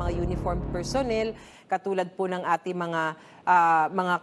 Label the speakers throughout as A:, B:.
A: mga uniformed personnel, katulad po ng ating mga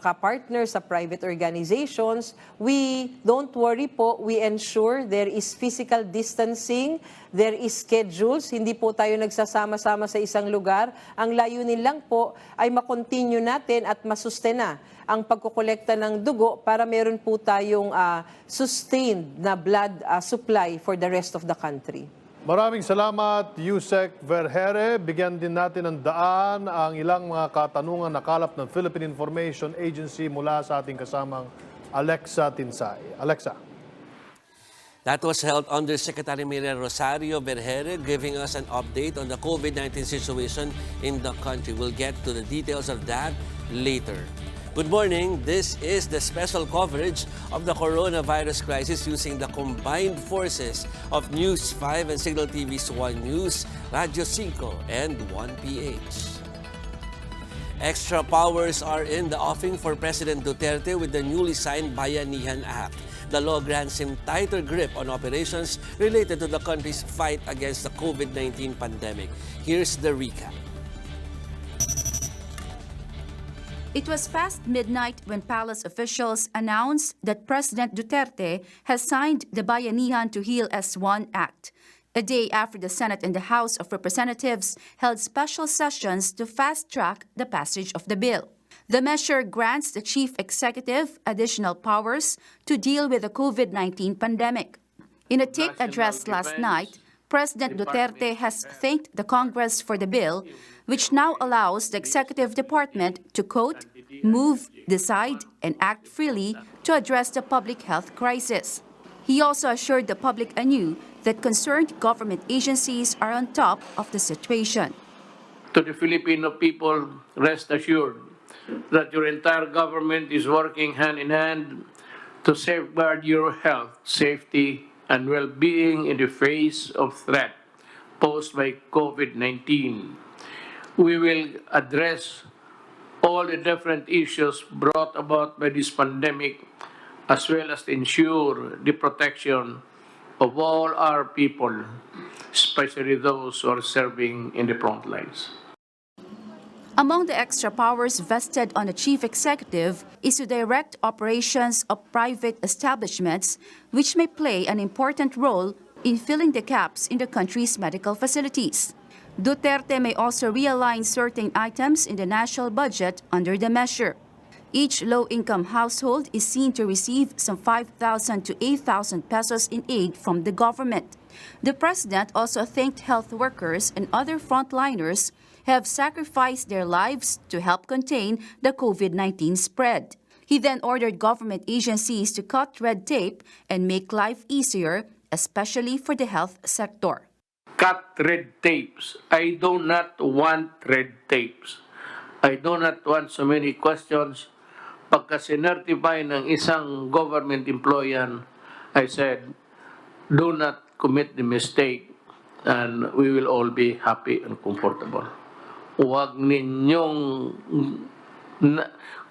A: ka-partners sa private organizations. We don't worry po, we ensure there is physical distancing, there is schedules, hindi po tayo nagsasama-sama sa isang lugar. Ang layunin lang po ay makontinue natin at masustena ang pagkukolekta ng dugo para meron po tayong sustained na blood supply for the rest of the country.
B: Maraming salamat, Yusek Vergere. Bigyan din natin ng daan ang ilang mga katanungan na kalap ng Philippine Information Agency mula sa ating kasamang Alexa Tinsay. Alexa.
C: That was held Undersecretary Miriam Rosario Vergere giving us an update on the COVID-19 situation in the country. We'll get to the details of that later. Good morning. This is the special coverage of the coronavirus crisis using the combined forces of News 5 and Signal TV's 1 News, Radyo 5, and 1PH. Extra powers are in the offing for President Duterte with the newly signed Bayanihan Act. The law grants him tighter grip on operations related to the country's fight against the COVID-19 pandemic. Here's the recap.
D: It was past midnight when palace officials announced that President Duterte has signed the Bayanihan to Heal S1 Act, a day after the Senate and the House of Representatives held special sessions to fast-track the passage of the bill. The measure grants the chief executive additional powers to deal with the COVID-19 pandemic. In a taped address last night, President Duterte has thanked the Congress for the bill, which now allows the executive department to, quote, move, decide, and act freely to address the public health crisis. He also assured the public anew that concerned government agencies are on top of the situation.
E: To the Filipino people, rest assured that your entire government is working hand in hand to safeguard your health, safety, and well-being in the face of threat posed by COVID-19. We will address all the different issues brought about by this pandemic, as well as ensure the protection of all our people, especially those who are serving in the front lines.
D: Among the extra powers vested on the chief executive is to direct operations of private establishments, which may play an important role in filling the gaps in the country's medical facilities. Duterte may also realign certain items in the national budget under the measure. Each low-income household is seen to receive some 5,000 to 8,000 pesos in aid from the government. The president also thanked health workers and other frontliners who have sacrificed their lives to help contain the COVID-19 spread. He then ordered government agencies to cut red tape and make life easier, especially for the health sector.
E: Cut red tapes. I do not want red tapes. I do not want so many questions. Pagka sinertify ng isang government employee, I said, do not commit the mistake and we will all be happy and comfortable. Huwag ninyong,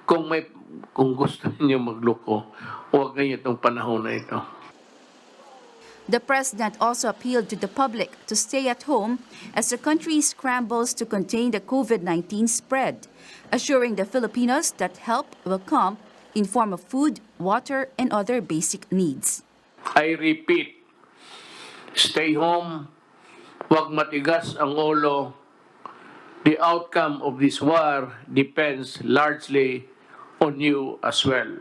E: kung gusto ninyong magloko, huwag ninyo itong panahon na ito.
D: The president also appealed to the public to stay at home as the country scrambles to contain the COVID-19 spread, assuring the Filipinos that help will come in form of food, water, and other basic needs.
E: I repeat, stay home, huwag matigas ang ulo. The outcome of this war depends largely on you as well.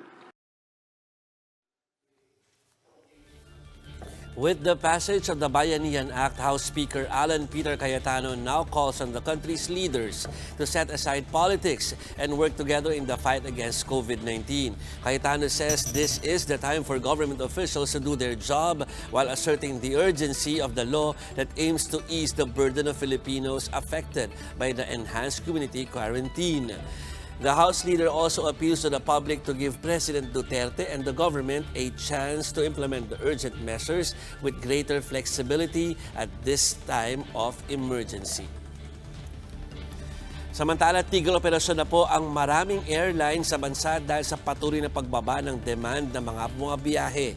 C: With the passage of the Bayanihan Act, House Speaker Alan Peter Cayetano now calls on the country's leaders to set aside politics and work together in the fight against COVID-19. Cayetano says this is the time for government officials to do their job while asserting the urgency of the law that aims to ease the burden of Filipinos affected by the enhanced community quarantine. The House leader also appeals to the public to give President Duterte and the government a chance to implement the urgent measures with greater flexibility at this time of emergency. Samantala, tigil operasyon na po ang maraming airlines sa bansa dahil sa patuloy na pagbaba ng demand ng mga biyahe.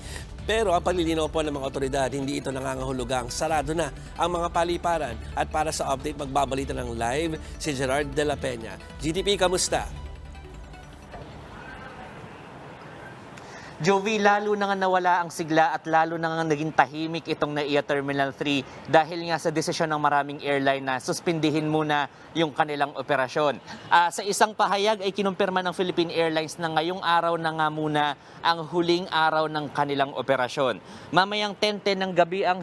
C: Pero ang paglilinaw po ng mga otoridad, hindi ito nangangahulugang sarado na ang mga paliparan. At para sa update, magbabalita ng live si Gerard de la Peña. GDP, kamusta?
F: Jovi, lalo na nga nawala ang sigla at lalo na nga naging tahimik itong NAIA Terminal 3 dahil nga sa desisyon ng maraming airline na suspindihin muna yung kanilang operasyon. Sa isang pahayag ay kinumpirma ng Philippine Airlines na ngayong araw na nga muna ang huling araw ng kanilang operasyon. Mamayang 10:10 ng gabi ang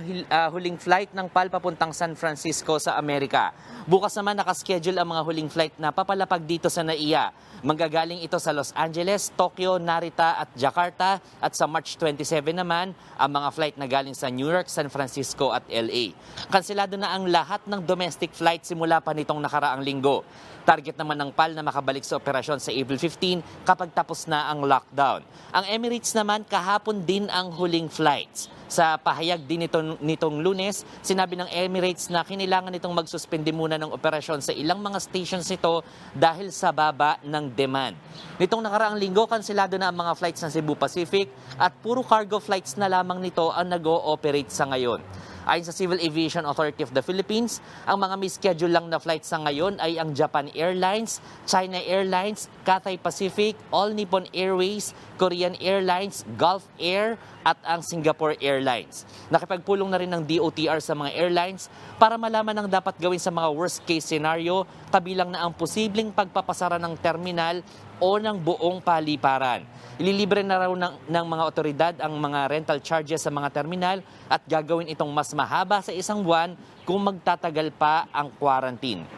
F: huling flight ng PAL papuntang San Francisco sa Amerika. Bukas naman nakaschedule ang mga huling flight na papalapag dito sa NAIA. Manggagaling ito sa Los Angeles, Tokyo, Narita at Jakarta at sa March 27 naman ang mga flight na galing sa New York, San Francisco at LA. Kanselado na ang lahat ng domestic flight simula pa nitong nakaraang linggo. Target naman ng PAL na makabalik sa operasyon sa April 15 kapag tapos na ang lockdown. Ang Emirates naman kahapon din ang huling flights. Sa pahayag din nitong Lunes, sinabi ng Emirates na kinailangan nitong magsuspende muna ng operasyon sa ilang mga stations nito dahil sa baba ng demand. Nitong nakaraang linggo, kanselado na ang mga flights ng Cebu Pacific at puro cargo flights na lamang nito ang nag-ooperate sa ngayon. Ayon sa Civil Aviation Authority of the Philippines, ang mga may-schedule lang na flights sa ngayon ay ang Japan Airlines, China Airlines, Cathay Pacific, All Nippon Airways, Korean Airlines, Gulf Air at ang Singapore Airlines. Nakipagpulong na rin ng DOTR sa mga airlines para malaman ang dapat gawin sa mga worst-case scenario, kabilang na ang posibleng pagpapasara ng terminal o ng buong paliparan. Ililibre na raw ng mga otoridad ang mga rental charges sa mga terminal at gagawin itong mas mahaba sa isang buwan kung magtatagal pa ang quarantine.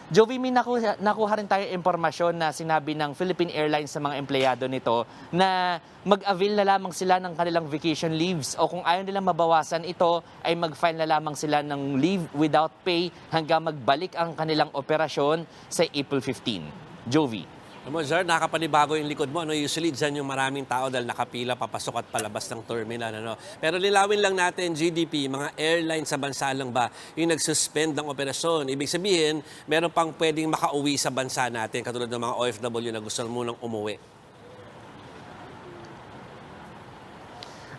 F: Jovi, may nakuha rin tayo impormasyon na sinabi ng Philippine Airlines sa mga empleyado nito na mag-avail na lamang sila ng kanilang vacation leaves o kung ayaw nilang mabawasan ito ay mag-file na lamang sila ng leave without pay hanggang magbalik ang kanilang operasyon sa April 15. Jovi.
C: Alam mo, Zer, nakapanibago yung likod mo. Usually, dyan yung maraming tao dahil nakapila, papasok at palabas ng terminal. Pero lilawin lang natin, GDP, mga airline sa bansa lang ba yung nagsuspend ng operasyon? Ibig sabihin, meron pang pwedeng makauwi sa bansa natin, katulad ng mga OFW na gusto munang umuwi.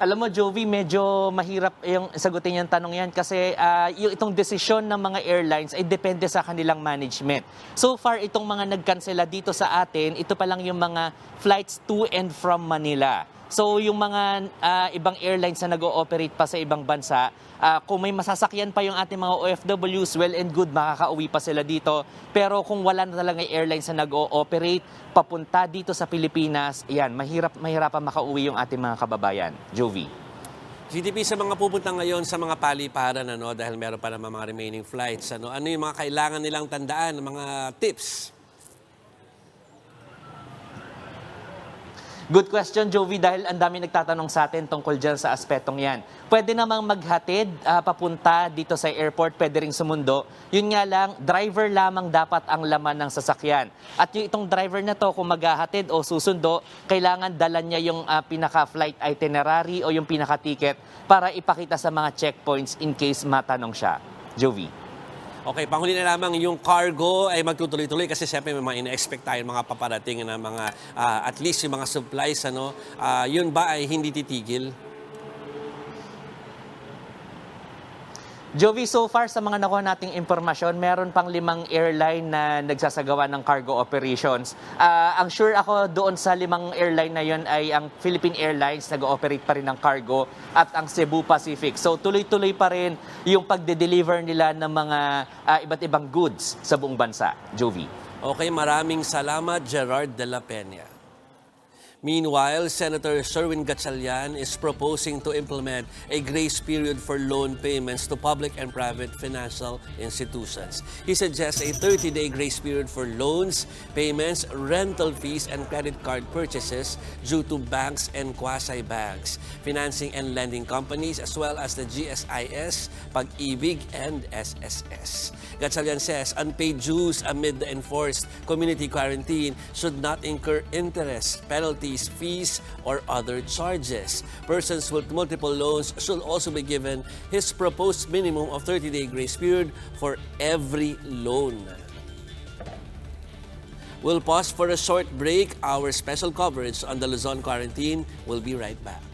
F: Alam mo, Jovi, medyo mahirap yung sagutin yung tanong yan kasi yung itong desisyon ng mga airlines ay depende sa kanilang management. So far, itong mga nagkansela dito sa atin, ito pa lang yung mga flights to and from Manila. So yung mga ibang airlines na nag-ooperate pa sa ibang bansa, kung may masasakyan pa yung ating mga OFWs, well and good, makakauwi pa sila dito. Pero kung wala na talaga airlines na nag-ooperate papunta dito sa Pilipinas, yan, mahirapan makauwi yung ating mga kababayan. Jovi.
C: GDP sa mga pupunta ngayon sa mga paliparan, dahil meron pa naman mga remaining flights, ano yung mga kailangan nilang tandaan, mga tips?
F: Good question, Jovi, dahil ang dami nagtatanong sa atin tungkol dyan sa aspetong yan. Pwede namang maghatid papunta dito sa airport, pwede ring sumundo. Yun nga lang, driver lamang dapat ang laman ng sasakyan. At yung itong driver na to, kung maghahatid o susundo, kailangan dala niya yung pinaka-flight itinerary o yung pinaka-ticket para ipakita sa mga checkpoints in case matanong siya. Jovi.
C: Okay, panghuli na lamang yung cargo ay magtutuloy-tuloy kasi siyempre may mga ina-expect tayo mga paparating na mga at least yung mga supplies yun ba ay hindi titigil?
F: Jovi, so far sa mga nakuha nating impormasyon, meron pang 5 airline na nagsasagawa ng cargo operations. Ang sure ako doon sa 5 airline na yon ay ang Philippine Airlines, nag-ooperate pa rin ng cargo, at ang Cebu Pacific. So tuloy-tuloy pa rin yung pagde-deliver nila ng mga iba't ibang goods sa buong bansa. Jovi.
C: Okay, maraming salamat, Gerard de la Peña. Meanwhile, Senator Sherwin Gatchalian is proposing to implement a grace period for loan payments to public and private financial institutions. He suggests a 30-day grace period for loans, payments, rental fees, and credit card purchases due to banks and quasi-banks, financing and lending companies, as well as the GSIS, Pag-ibig, and SSS. Gatchalian says unpaid dues amid the enforced community quarantine should not incur interest, penalties, fees, or other charges. Persons with multiple loans should also be given his proposed minimum of 30-day grace period for every loan. We'll pause for a short break. Our special coverage on the Luzon quarantine will be right back.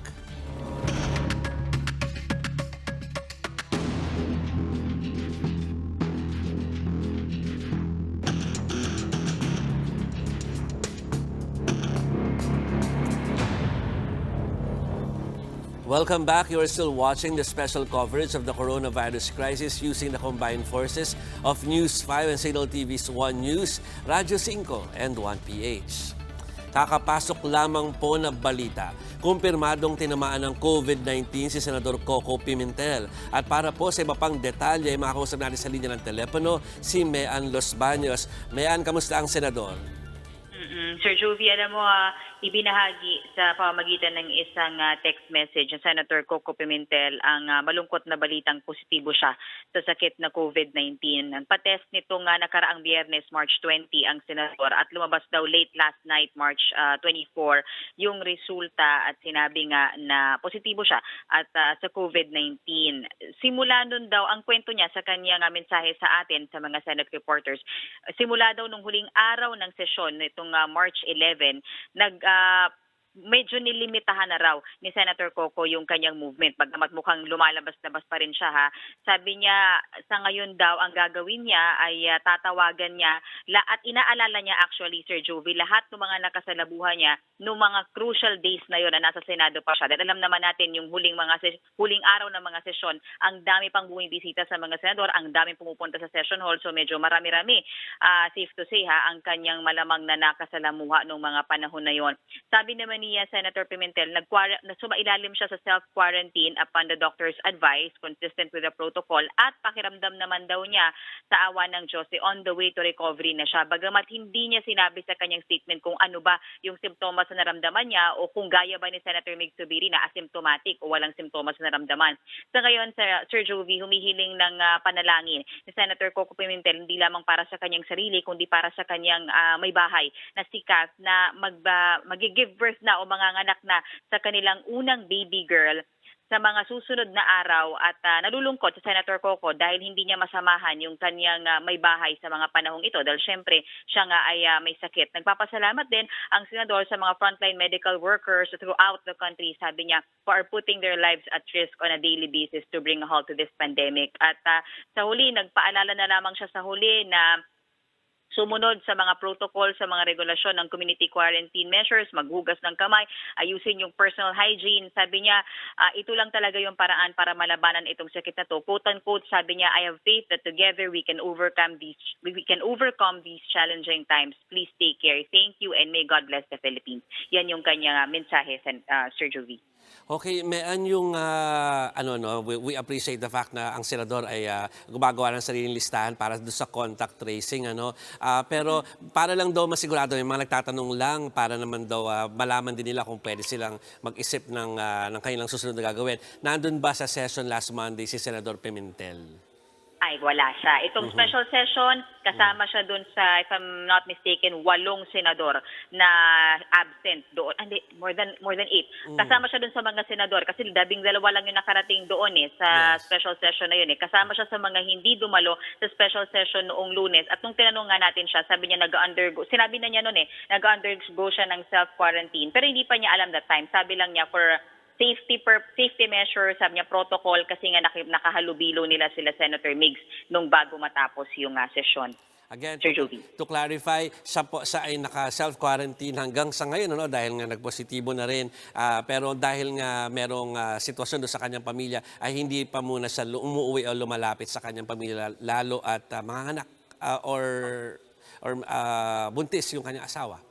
C: Welcome back. You are still watching the special coverage of the coronavirus crisis using the combined forces of News 5 and Signal TV's 1 News, Radyo 5 and 1PH. Kakapasok lamang po na balita. Kumpirmadong tinamaan ng COVID-19 si Senador Coco Pimentel. At para po sa iba pang detalye, makakausap natin sa linya ng telepono si Mean Los Baños. Mean, kamusta ang Senador?
G: Sir Jovi, alam mo, ibinahagi sa pamamagitan ng isang text message ng Senator Coco Pimentel ang malungkot na balitang positibo siya sa sakit na COVID-19. Nagpa-test nitong nakaraang Biyernes, March 20, ang senador at lumabas daw late last night, March 24, yung resulta at sinabi nga na positibo siya at sa COVID-19. Simula nun daw, ang kwento niya sa kanyang mensahe sa atin, sa mga Senate reporters, simula daw nung huling araw ng sesyon nitong March 11, medyo nilimitahan na raw ni Senator Coco yung kanyang movement. Bagamat mukhang lumalabas-labas pa rin siya, ha. Sabi niya, sa ngayon daw, ang gagawin niya ay tatawagan niya at inaalala niya actually, Sir Jovi, lahat ng mga nakasalabuhan niya noong mga crucial days na yon na nasa Senado pa siya. Dahil alam naman natin yung huling araw ng mga sesyon, ang dami pang bumibisita sa mga senador, ang daming pumupunta sa session hall, so medyo marami-rami, safe to say, ha, ang kanyang malamang na nakasalamuha noong mga panahon na yon. Sabi naman ni Senator Pimentel, sumailalim siya sa self-quarantine upon the doctor's advice, consistent with the protocol, at pakiramdam naman daw niya sa awa ng Diyos, on the way to recovery na siya. Bagamat hindi niya sinabi sa kanyang statement kung ano ba yung simptomas na naramdaman niya o kung gaya ba ni Senator Mig Zubiri na asymptomatic o walang simptomas na naramdaman. Sa ngayon, Sir Jovi, humihiling ng panalangin ni Senator Coco Pimentel hindi lamang para sa kanyang sarili, kundi para sa kanyang may bahay na sikat na mag-give birth na o manganganak na sa kanilang unang baby girl sa mga susunod na araw. At nalulungkot sa Senator Coco dahil hindi niya masamahan yung kanyang may bahay sa mga panahong ito dahil syempre siya nga ay may sakit. Nagpapasalamat din ang senador sa mga frontline medical workers throughout the country, sabi niya, for putting their lives at risk on a daily basis to bring a halt to this pandemic. At sa huli, nagpaalala na lamang siya sa huli na sumunod sa mga protocol, sa mga regulasyon ng community quarantine measures, maghugas ng kamay, ayusin yung personal hygiene. Sabi niya, ito lang talaga yung paraan para malabanan itong sakit na to. Quote-unquote, sabi niya, I have faith that together we can overcome these challenging times. Please take care. Thank you and may God bless the Philippines. Yan yung kanyang mensahe, Sir Jovi.
C: Okay, Mean, yung we appreciate the fact na ang senador ay gumagawa ng sariling listahan para doon sa contact tracing, pero para lang daw masigurado, may mga nagtatanong lang para naman daw malaman din nila kung pwede silang mag-isip ng kanilang susunod na gagawin. Nandun ba sa session last Monday si Senador Pimentel?
G: Ay, wala siya. Itong special session, kasama siya doon sa, if I'm not mistaken, 8 senador na absent doon. Hindi, more than 8. Kasama siya doon sa mga senador kasi 12 lang yung nakarating doon sa special session na yun. Kasama siya sa mga hindi dumalo sa special session noong Lunes. At nung tinanong nga natin siya, sabi niya sinabi na niya noon nag-undergo siya ng self-quarantine. Pero hindi pa niya alam that time. Sabi lang niya for safety measures, sabi niya protocol kasi nga nakahalubilo nila sila Senator Migs nung bago matapos yung sesyon.
C: Again,
G: Sir Jovi.
C: to clarify, siya ay naka-self-quarantine hanggang sa ngayon dahil nga nagpositibo na rin. Pero dahil nga merong sitwasyon doon sa kanyang pamilya, ay hindi pa muna siya umuwi o lumalapit sa kanyang pamilya lalo at mga anak or buntis yung kanyang asawa.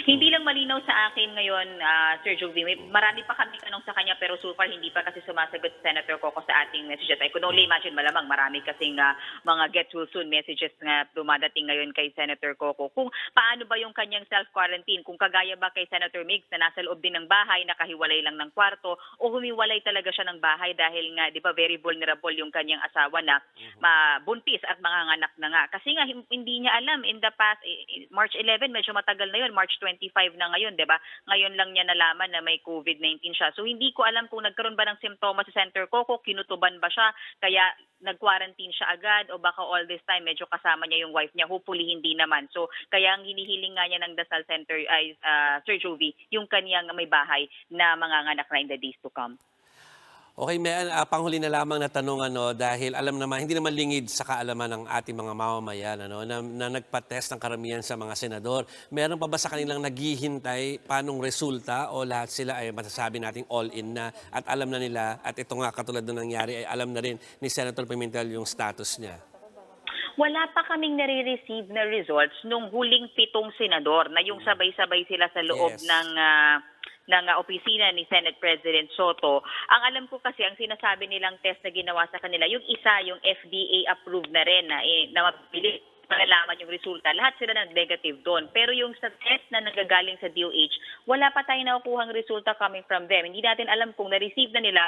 G: Hindi lang malinaw sa akin ngayon, Sir Jovi. Marami pa kami tanong sa kanya pero so far hindi pa kasi sumasagot Senator Coco sa ating messages. I could only imagine malamang marami kasing mga get well soon messages na dumadating ngayon kay Senator Coco. Kung paano ba yung kanyang self-quarantine, kung kagaya ba kay Senator Migs na nasa loob din ng bahay, nakahiwalay lang ng kwarto, o humiwalay talaga siya ng bahay dahil nga, di ba, very vulnerable yung kanyang asawa na buntis at manganganak na nga. Kasi nga hindi niya alam in the past, March 11, medyo matagal na March 25 na ngayon, 'di ba? Ngayon lang niya nalaman na may COVID-19 siya. So hindi ko alam kung nagkaroon ba ng simptomas sa Senator Coco, kinutuban ba siya, kaya nag-quarantine siya agad o baka all this time medyo kasama niya yung wife niya. Hopefully hindi naman. So kaya ang hinihiling nga niya ng Dasal Center ay Sir Jovi, yung kaniyang may bahay na manganganak na in the days to come.
C: Okay, may panghuli na lamang na tanong dahil alam naman hindi naman lingid sa kaalaman ng ating mga mamamayan na nagpa-test ng karamihan sa mga senador. Meron pa ba sa kanilang naghihintay panong resulta o lahat sila ay masasabi nating all in na at alam na nila at ito nga katulad ng nangyari ay alam na rin ni Senator Pimentel yung status niya?
G: Wala pa kaming nare-receive na results nung huling 7 senador na yung sabay-sabay sila sa loob
C: Yes.
G: ng opisina ni Senate President Soto. Ang alam ko kasi, ang sinasabi nilang test na ginawa sa kanila, yung isa, yung FDA-approved na rin na mapili malalaman yung resulta. Lahat sila nag-negative doon. Pero yung sa test na nagagaling sa DOH, wala pa tayong nakukuhang resulta coming from them. Hindi natin alam kung na-receive na nila,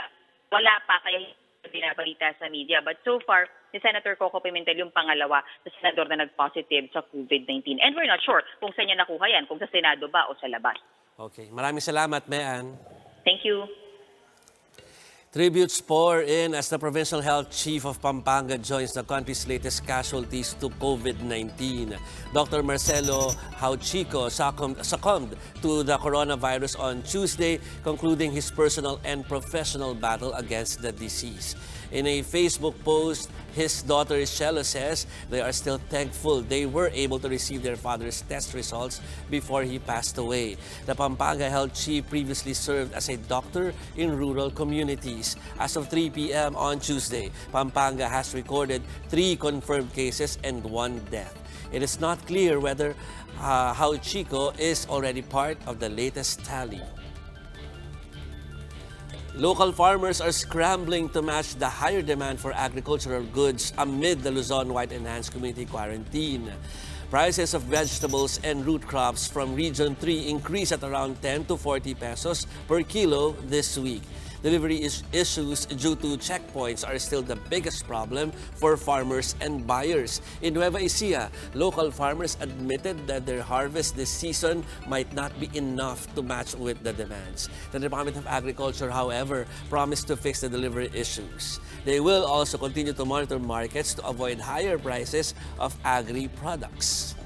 G: wala pa, kaya binabalita sa media. But so far, si Senator Coco Pimentel yung pangalawa na senador na nag-positive sa COVID-19. And we're not sure kung saan niya nakuha yan, kung sa Senado ba o sa labas.
C: Okay, maraming salamat, Mayan.
G: Thank you.
C: Tributes pour in as the Provincial Health Chief of Pampanga joins the country's latest casualties to COVID-19. Dr. Marcelo Hauchico succumbed to the coronavirus on Tuesday, concluding his personal and professional battle against the disease. In a Facebook post, his daughter Shelo says they are still thankful they were able to receive their father's test results before he passed away. The Pampanga Health Chief previously served as a doctor in rural communities. As of 3 p.m. on Tuesday, Pampanga has recorded 3 confirmed cases and 1 death. It is not clear whether Hauchico is already part of the latest tally. Local farmers are scrambling to match the higher demand for agricultural goods amid the Luzon-wide enhanced community quarantine. Prices of vegetables and root crops from Region 3 increased at around 10 to 40 pesos per kilo this week. Delivery issues due to checkpoints are still the biggest problem for farmers and buyers. In Nueva Ecija, local farmers admitted that their harvest this season might not be enough to match with the demands. The Department of Agriculture, however, promised to fix the delivery issues. They will also continue to monitor markets to avoid higher prices of agri products.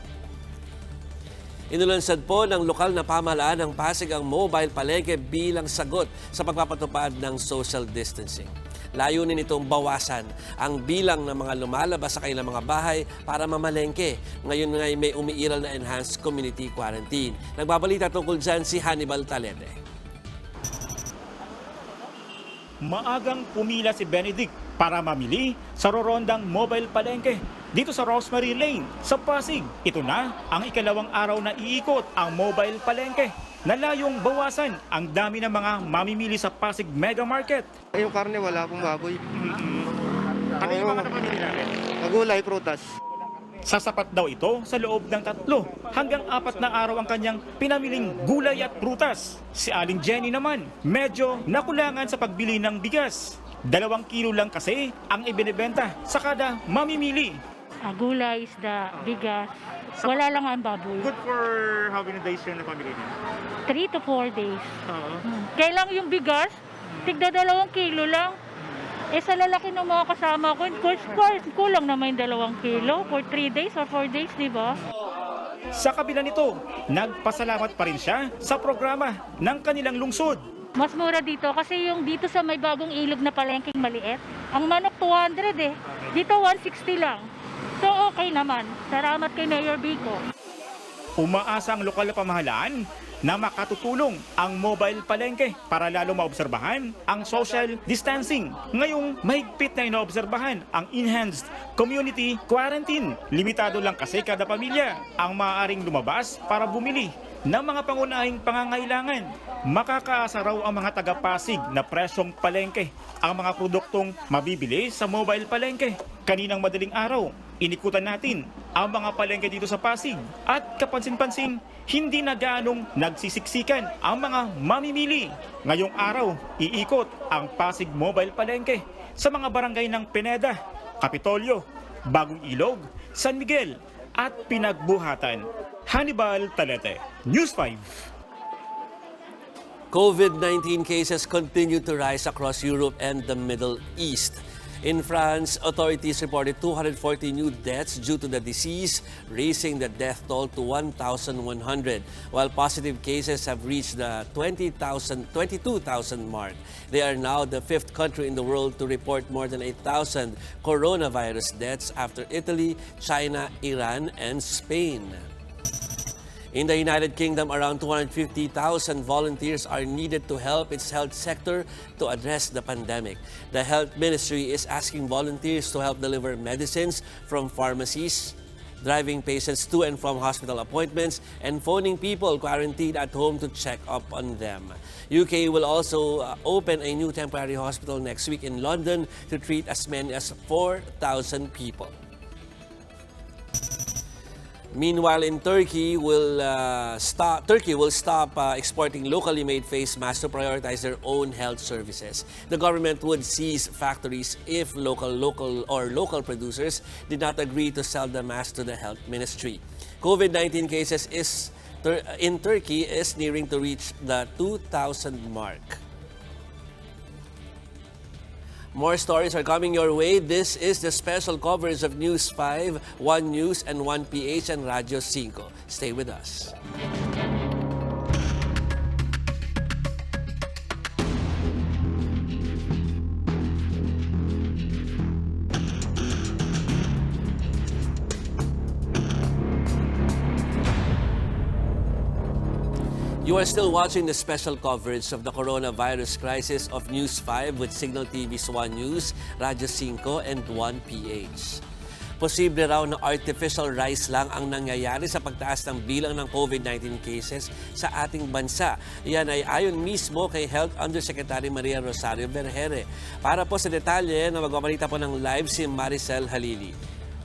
C: Inulunsad po ng lokal na pamahalaan ng Pasig ang mobile palengke bilang sagot sa pagpapatupad ng social distancing. Layunin nitong bawasan ang bilang ng mga lumalabas sa kanilang mga bahay para mamalengke. Ngayon ngay may umiiral na enhanced community quarantine. Nagbabalita tungkol dyan si Hannibal Talete.
H: Maagang pumila si Benedict para mamili sa rorondang mobile palengke dito sa Rosemary Lane sa Pasig. Ito na ang ikalawang araw na iikot ang mobile palengke na layong bawasan ang dami ng mga mamimili sa Pasig Mega Market.
I: Yung karne wala pong baboy.
H: Ano yung mga napamili natin?
I: Magulay, prutas.
H: Sasapat daw ito sa loob ng 3 hanggang 4 na araw ang kanyang pinamiling gulay at prutas. Si Aling Jenny naman, medyo nakulangan sa pagbili ng bigas. 2 kilo lang kasi ang ibinebenta sa kada mamimili.
J: Gulay, isda, bigas. Wala lang ang baboy.
H: Good for how many days yun na pamili niya?
J: 3 to 4 days. Kailang yung bigas, tigda 2 kilo lang. Sa lalaki ng mga kasama ko, kulang naman yung 2 kilo for 3 days or 4 days, di ba?
H: Sa kabila nito, nagpasalamat pa rin siya sa programa ng kanilang lungsod.
J: Mas mura dito kasi yung dito sa may bagong ilog na palengking maliit, ang manok 200 dito 160 lang. So okay naman. Salamat kay Mayor Bico.
H: Umaasa ang lokal na pamahalaan na makatutulong ang mobile palengke para lalo maobserbahan ang social distancing. Ngayong mahigpit na inoobserbahan ang enhanced community quarantine. Limitado lang kasi kada pamilya ang maaaring lumabas para bumili ng mga pangunahing pangangailangan. Makakaasa raw ang mga taga-Pasig na presyong palengke ang mga produktong mabibili sa mobile palengke. Kaninang madaling araw, inikutan natin ang mga palengke dito sa Pasig at kapansin-pansin, hindi na gaanong nagsisiksikan ang mga mamimili. Ngayong araw, iikot ang Pasig Mobile Palengke sa mga barangay ng Pineda, Kapitolyo, Bagong Ilog, San Miguel at Pinagbuhatan. Hannibal Talete, News 5.
C: COVID-19 cases continue to rise across Europe and the Middle East. In France, authorities reported 240 new deaths due to the disease, raising the death toll to 1,100, while positive cases have reached the 22,000 mark. They are now the fifth country in the world to report more than 8,000 coronavirus deaths after Italy, China, Iran, and Spain. In the United Kingdom, around 250,000 volunteers are needed to help its health sector to address the pandemic. The Health Ministry is asking volunteers to help deliver medicines from pharmacies, driving patients to and from hospital appointments, and phoning people quarantined at home to check up on them. UK will also open a new temporary hospital next week in London to treat as many as 4,000 people. Meanwhile, in Turkey will stop exporting locally made face masks to prioritize their own health services. The government would seize factories if local producers did not agree to sell the masks to the health ministry. COVID-19 cases in Turkey is nearing to reach the 2,000 mark. More stories are coming your way. This is the special coverage of News 5, 1 News, and 1PH and Radyo 5. Stay with us. You are still watching the special coverage of the coronavirus crisis of News 5 with Signal TV's 1 News, Radyo 5, and 1PH. Posible raw na artificial rise lang ang nangyayari sa pagtaas ng bilang ng COVID-19 cases sa ating bansa. Yan ay ayon mismo kay Health Undersecretary Maria Rosario Vergere. Para po sa detalye na magbabalita po ng live si Maricel Halili.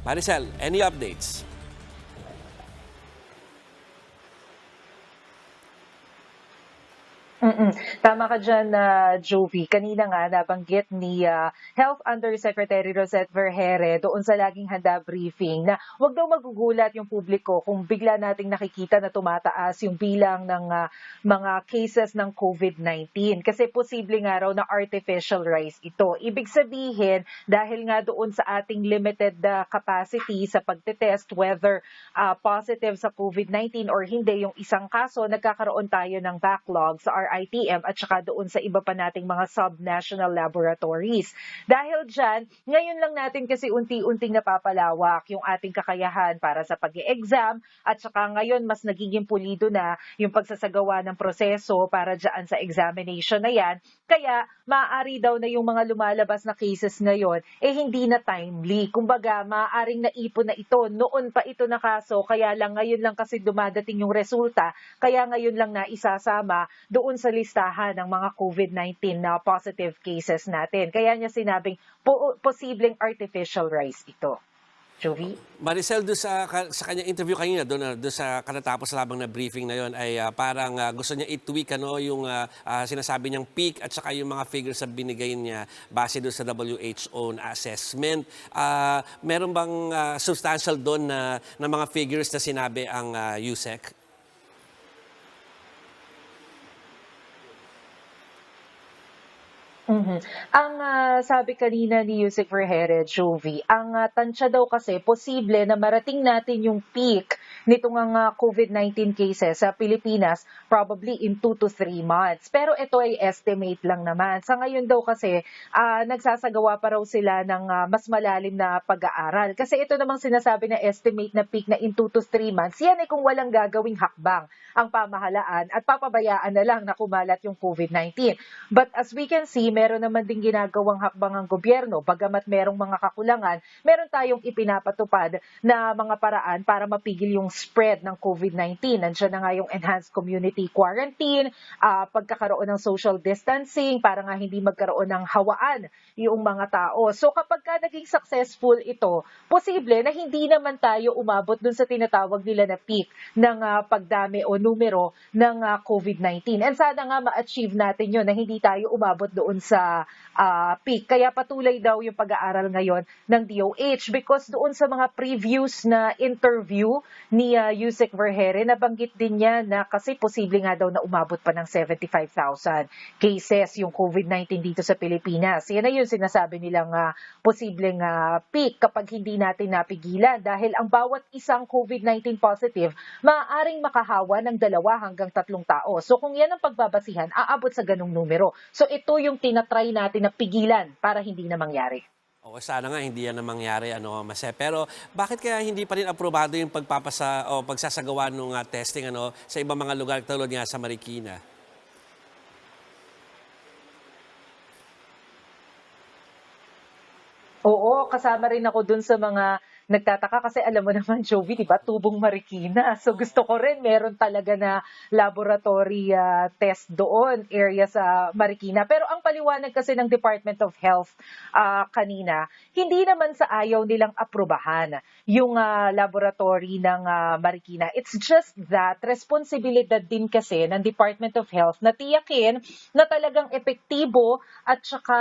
C: Maricel, any updates?
K: Tama ka dyan, Jovi. Kanina nga nabanggit ni Health Undersecretary Rosette Vergere doon sa laging handa briefing na huwag daw magugulat yung publiko kung bigla nating nakikita na tumataas yung bilang ng mga cases ng COVID-19. Kasi posible nga raw na artificial rise ito. Ibig sabihin, dahil nga doon sa ating limited capacity sa pagtetest whether positive sa COVID-19 or hindi yung isang kaso, nagkakaroon tayo ng backlog sa RITM at saka doon sa iba pa nating mga sub-national laboratories. Dahil dyan, ngayon lang natin kasi unti-unting napapalawak yung ating kakayahan para sa pag-e-exam at saka ngayon mas nagiging pulido na yung pagsasagawa ng proseso para dyan sa examination na yan. Kaya maaari daw na yung mga lumalabas na cases ngayon hindi na timely. Kumbaga, maaaring naipon na ito. Noon pa ito na kaso, kaya lang ngayon lang kasi dumadating yung resulta, kaya ngayon lang na isasama doon sa listahan ng mga COVID-19 na positive cases natin. Kaya niya sinabing posibleng artificial rise ito. Jovi?
C: Maricel, doon sa kanyang interview kanina, doon sa katatapos labang na briefing na yon ay parang gusto niya i-tweak yung sinasabi niyang peak at saka yung mga figures na binigay niya base doon sa WHO na assessment. Meron bang substantial doon na mga figures na sinabi ang USEC?
K: Ang sabi kanina ni Yusek Vergere, Jovi, ang tansya daw kasi posible na marating natin yung peak nitong COVID-19 cases sa Pilipinas probably in 2 to 3 months. Pero ito ay estimate lang naman. Sa ngayon daw kasi nagsasagawa pa raw sila ng mas malalim na pag-aaral. Kasi ito namang sinasabi na estimate na peak na in 2 to 3 months, yan ay kung walang gagawing hakbang ang pamahalaan at papabayaan na lang na kumalat yung COVID-19. But as we can see, meron naman din ginagawang hakbang ang gobyerno. Bagamat merong mga kakulangan, meron tayong ipinapatupad na mga paraan para mapigil yung spread ng COVID-19. Nandiyan na nga yung enhanced community quarantine, pagkakaroon ng social distancing para nga hindi magkaroon ng hawaan yung mga tao. So kapag naging successful ito, posible na hindi naman tayo umabot dun sa tinatawag nila na peak ng pagdami o numero ng COVID-19. And sana nga ma-achieve natin yun na hindi tayo umabot doon sa peak. Kaya patuloy daw yung pag-aaral ngayon ng DOH because doon sa mga previous na interview ni Yusek Vergere, nabanggit din niya na kasi posible nga daw na umabot pa ng 75,000 cases yung COVID-19 dito sa Pilipinas. Yan na yun sinasabi nilang posibleng peak kapag hindi natin napigilan dahil ang bawat isang COVID-19 positive maaaring makahawa ng 2 hanggang 3 tao. So kung yan ang pagbabasihan, aabot sa ganung numero. So ito yung tinatry natin na pigilan para hindi na mangyari.
C: O sana nga hindi yan na mangyari, Mase. Pero bakit kaya hindi pa rin aprobado yung pagsasagawa ng testing sa ibang mga lugar tulad nga sa Marikina?
K: Oo, kasama rin ako dun sa mga nagtataka kasi alam mo naman, Jovi, di ba, tubong Marikina. So gusto ko rin, meron talaga na laboratory test doon, area sa Marikina. Pero ang paliwanag kasi ng Department of Health kanina, hindi naman sa ayaw nilang aprobahan yung laboratory ng Marikina. It's just that responsibilidad din kasi ng Department of Health na tiyakin na talagang epektibo at saka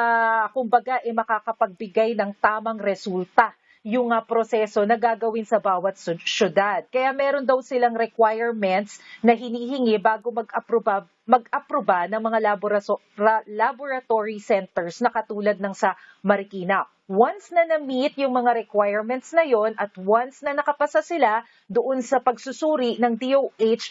K: kumbaga makakapagbigay ng tamang resulta yung proseso na gagawin sa bawat syudad. Kaya meron daw silang requirements na hinihingi bago mag-aproba ng mga laboratory centers na katulad ng sa Marikina. Once na na-meet yung mga requirements na yon at once na nakapasa sila doon sa pagsusuri ng DOH,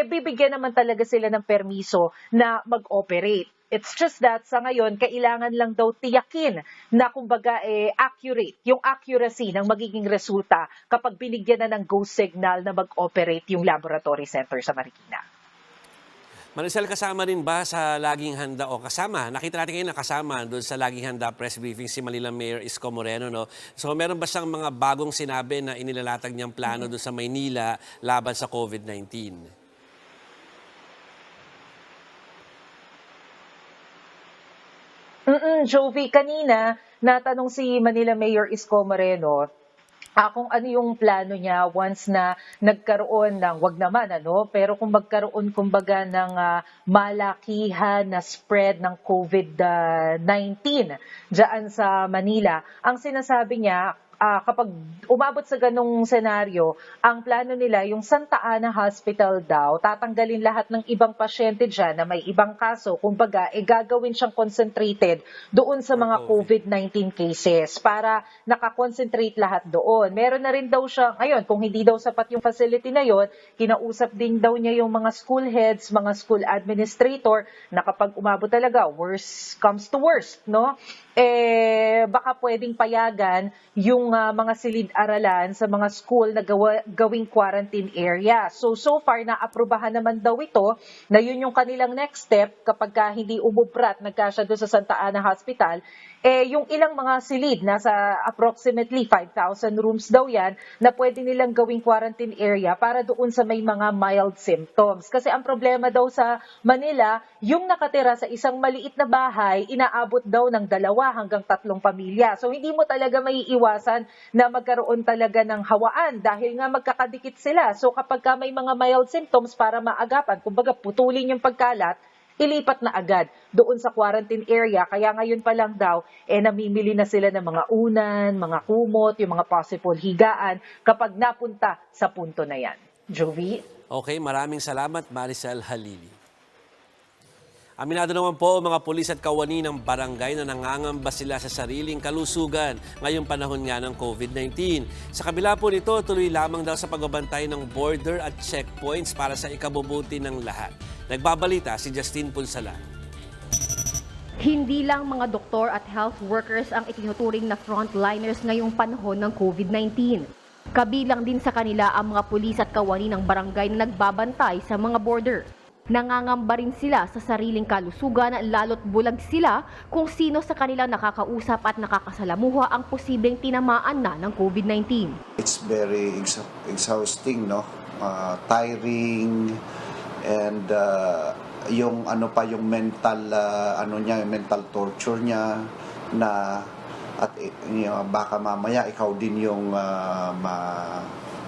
K: bibigyan naman talaga sila ng permiso na mag-operate. It's just that sa ngayon, kailangan lang daw tiyakin na kumbaga accurate, yung accuracy ng magiging resulta kapag binigyan na ng go signal na mag-operate yung laboratory center sa Marikina.
C: Maricel, kasama rin ba sa laging handa o kasama? Nakita natin ngayon na kasama doon sa laging handa press briefing si Manila Mayor Isko Moreno, no? So meron ba siyang mga bagong sinabi na inilalatag niyang plano doon sa Maynila laban sa COVID-19?
K: Jovi, kanina natanong si Manila Mayor Isko Moreno kung ano yung plano niya once na nagkaroon ng, wag naman pero kung magkaroon kumbaga ng malakihan na spread ng COVID-19 dyan sa Manila. Ang sinasabi niya, kapag umabot sa ganong senaryo, ang plano nila, yung Santa Ana Hospital daw, tatanggalin lahat ng ibang pasyente dyan na may ibang kaso. Kumbaga, gagawin siyang concentrated doon sa mga COVID-19 cases para nakakonsentrate lahat doon. Meron na rin daw siya, ngayon, kung hindi daw sapat yung facility na yon, kinausap din daw niya yung mga school heads, mga school administrator, na kapag umabot talaga, worst comes to worst, baka pwedeng payagan yung mga silid-aralan sa mga school na gawing quarantine area. So far, naaprubahan naman daw ito na yun yung kanilang next step kapag hindi umubrat, nagkasya doon sa Santa Ana Hospital, yung ilang mga silid, nasa approximately 5,000 rooms daw yan, na pwede nilang gawing quarantine area para doon sa may mga mild symptoms. Kasi ang problema daw sa Manila, yung nakatira sa isang maliit na bahay, inaabot daw ng 2 hanggang 3 pamilya. So hindi mo talaga maiiwasan na magkaroon talaga ng hawaan dahil nga magkakadikit sila. So kapag may mga mild symptoms para maagapan, kumbaga putulin yung pagkalat, ilipat na agad doon sa quarantine area. Kaya ngayon pa lang daw, namimili na sila ng mga unan, mga kumot, yung mga possible higaan kapag napunta sa punto na yan. Jovi?
C: Okay, maraming salamat, Maricel Halili. Aminado naman po mga pulis at kawani ng barangay na nangangamba sila sa sariling kalusugan ngayong panahon nga ng COVID-19. Sa kabila po nito, tuloy lamang daw sa pagbabantay ng border at checkpoints para sa ikabubuti ng lahat. Nagbabalita si Justine Punsalan.
L: Hindi lang mga doktor at health workers ang itinuturing na frontliners ngayong panahon ng COVID-19. Kabilang din sa kanila ang mga pulis at kawani ng barangay na nagbabantay sa mga border. Nangangamba rin sila sa sariling kalusugan lalo't bulag sila kung sino sa kanilang nakakausap at nakakasalamuha ang posibleng tinamaan na ng COVID-19.
M: It's very exhausting, tiring, and yung yung mental mental torture niya na at baka mamaya ikaw din yung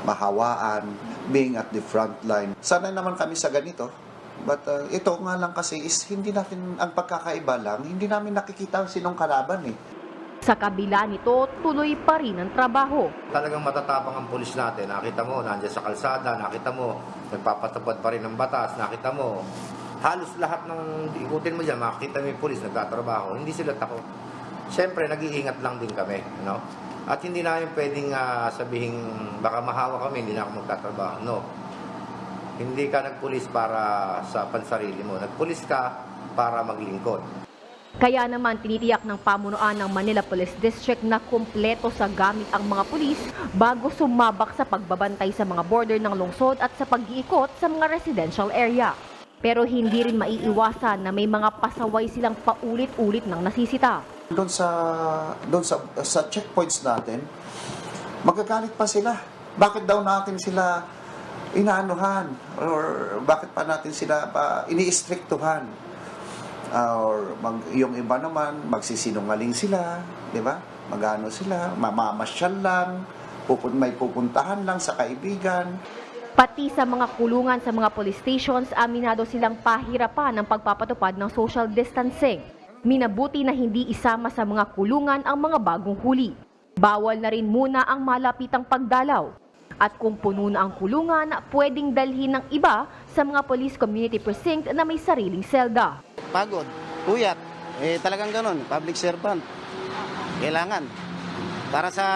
M: mahawaan being at the front line. Sana naman kami sa ganito But ito nga lang kasi is hindi natin, ang pagkakaiba lang, hindi namin nakikita sinong kalaban eh.
L: Sa kabila nito, tuloy pa rin ang trabaho.
N: Talagang matatapang ang pulis natin. Nakita mo, nandiyan sa kalsada, nakita mo, nagpapatupad pa rin ng batas, nakita mo, halos lahat ng ikutin mo dyan, makikita mo yung pulis nagtatrabaho, hindi sila takot. Siyempre, nag-iingat lang din kami, no? At hindi namin pwedeng sabihin, baka mahawa kami, hindi na ako magtatrabaho. No. Hindi ka nagpulis para sa pansarili mo. Nagpulis ka para maglingkod.
L: Kaya naman tinitiyak ng pamunuan ng Manila Police District na kumpleto sa gamit ang mga pulis bago sumabak sa pagbabantay sa mga border ng lungsod at sa pag-iikot sa mga residential area. Pero hindi rin maiiwasan na may mga pasaway silang paulit-ulit ng nasisita.
M: Doon sa checkpoints natin, magagalit pa sila. Bakit daw natin sila inaanuhan? Or bakit pa natin sila ini-strictuhan? Yung iba naman, magsisinungaling sila, di ba? Magano sila, mamamasyal lang, may pupuntahan lang sa kaibigan.
L: Pati sa mga kulungan sa mga police stations, aminado silang pahirapan ng pagpapatupad ng social distancing. Minabuti na hindi isama sa mga kulungan ang mga bagong huli. Bawal na rin muna ang malapitang pagdalaw. At kung puno na ang kulungan, pwedeng dalhin ng iba sa mga police community precinct na may sariling selda.
O: Pagod, puyat, talagang ganun, public servant. Kailangan. Para sa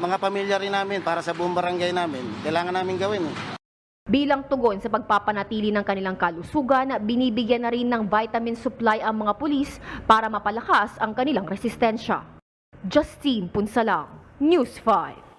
O: mga pamilya rin namin, para sa buong barangay namin, kailangan namin gawin.
L: Bilang tugon sa pagpapanatili ng kanilang kalusugan, binibigyan na rin ng vitamin supply ang mga pulis para mapalakas ang kanilang resistensya. Justine Punsalang, News 5.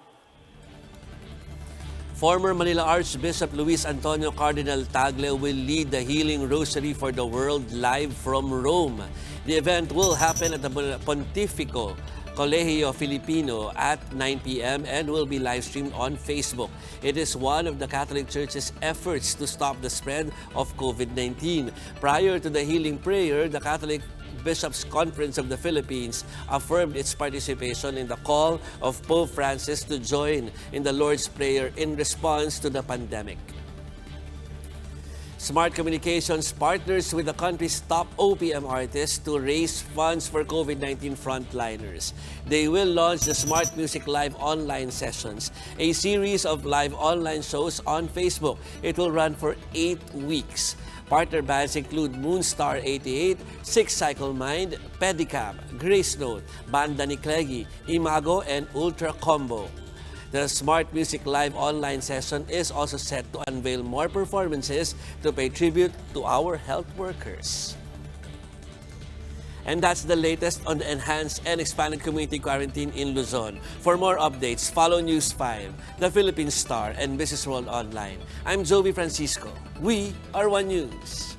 C: Former Manila Archbishop Luis Antonio Cardinal Tagle will lead the Healing Rosary for the World live from Rome. The event will happen at the Pontificio Colegio Filipino at 9 p.m. and will be live streamed on Facebook. It is one of the Catholic Church's efforts to stop the spread of COVID-19. Prior to the healing prayer, the Catholic Bishops' Conference of the Philippines affirmed its participation in the call of Pope Francis to join in the Lord's Prayer in response to the pandemic. Smart Communications partners with the country's top OPM artists to raise funds for COVID-19 frontliners. They will launch the Smart Music Live online sessions, a series of live online shows on Facebook. It will run for 8 weeks. Partner bands include Moonstar 88, Six Cycle Mind, Pedicab, Grace Note, Banda ni Cleggy, Imago, and Ultra Combo. The Smart Music Live online session is also set to unveil more performances to pay tribute to our health workers. And that's the latest on the enhanced and expanded community quarantine in Luzon. For more updates, follow News 5, The Philippine Star, and Business World Online. I'm Joby Francisco. We are One News.